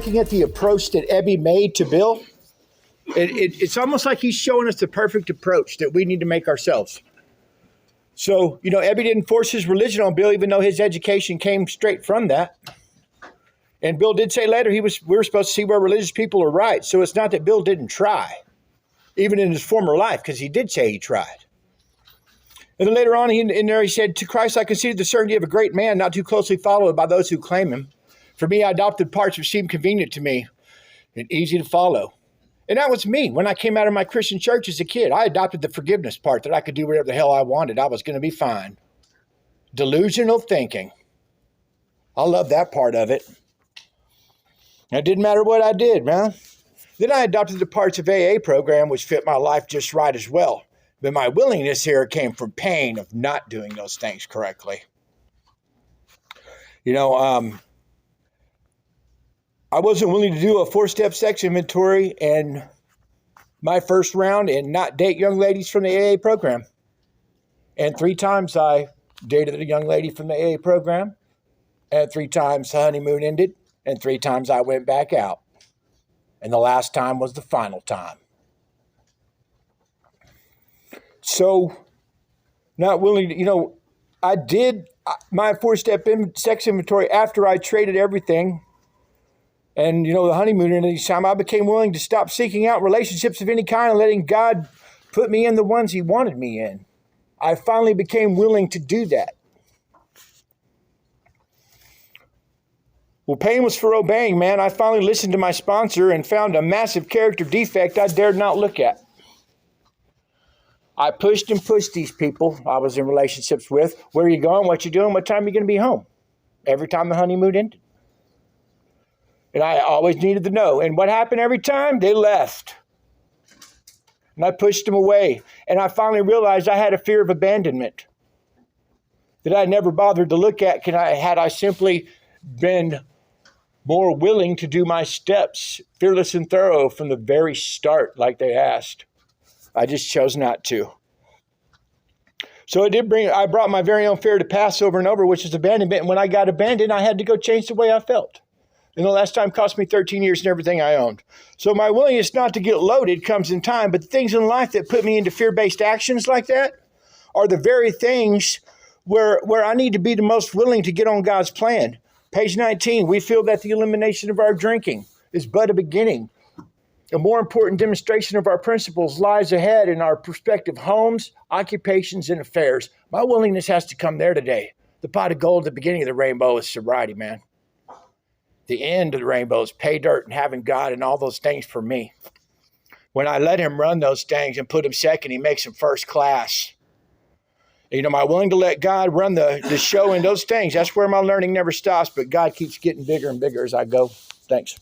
Looking at the approach that Ebby made to Bill, it's almost like he's showing us the perfect approach that we need to make ourselves. So, Ebby didn't force his religion on Bill, even though his education came straight from that. And Bill did say later we were supposed to see where religious people are right. So it's not that Bill didn't try, even in his former life, because he did say he tried. And then later on in there he said, to Christ I conceded the certainty of a great man, not too closely followed by those who claim him. For me, I adopted parts which seemed convenient to me and easy to follow. And that was me. When I came out of my Christian church as a kid, I adopted the forgiveness part, that I could do whatever the hell I wanted. I was going to be fine. Delusional thinking. I love that part of it. It didn't matter what I did, man. Then I adopted the parts of AA program which fit my life just right as well. But my willingness here came from pain of not doing those things correctly. I wasn't willing to do a 4-step sex inventory in my first round and not date young ladies from the AA program. And 3 times I dated a young lady from the AA program. And 3 times the honeymoon ended. And 3 times I went back out. And the last time was the final time. So, not willing to, I did my 4-step sex inventory after I traded everything. And, the honeymoon ended each time. I became willing to stop seeking out relationships of any kind and letting God put me in the ones he wanted me in. I finally became willing to do that. Well, pain was for obeying, man. I finally listened to my sponsor and found a massive character defect I dared not look at. I pushed and pushed these people I was in relationships with. Where are you going? What you doing? What time are you going to be home? Every time the honeymoon ended. And I always needed to know. And what happened every time? They left. And I pushed them away. And I finally realized I had a fear of abandonment that I never bothered to look at had I simply been more willing to do my steps, fearless and thorough from the very start, like they asked. I just chose not to. So I brought my very own fear to pass over and over, which is abandonment. And when I got abandoned, I had to go change the way I felt. And the last time cost me 13 years and everything I owned. So my willingness not to get loaded comes in time. But the things in life that put me into fear-based actions like that are the very things where I need to be the most willing to get on God's plan. Page 19, we feel that the elimination of our drinking is but a beginning. A more important demonstration of our principles lies ahead in our prospective homes, occupations, and affairs. My willingness has to come there today. The pot of gold at the beginning of the rainbow is sobriety, man. The end of the rainbow is pay dirt and having God and all those things for me. When I let him run those things and put him second, he makes him first class. Am I willing to let God run the show in those things? That's where my learning never stops, but God keeps getting bigger and bigger as I go. Thanks.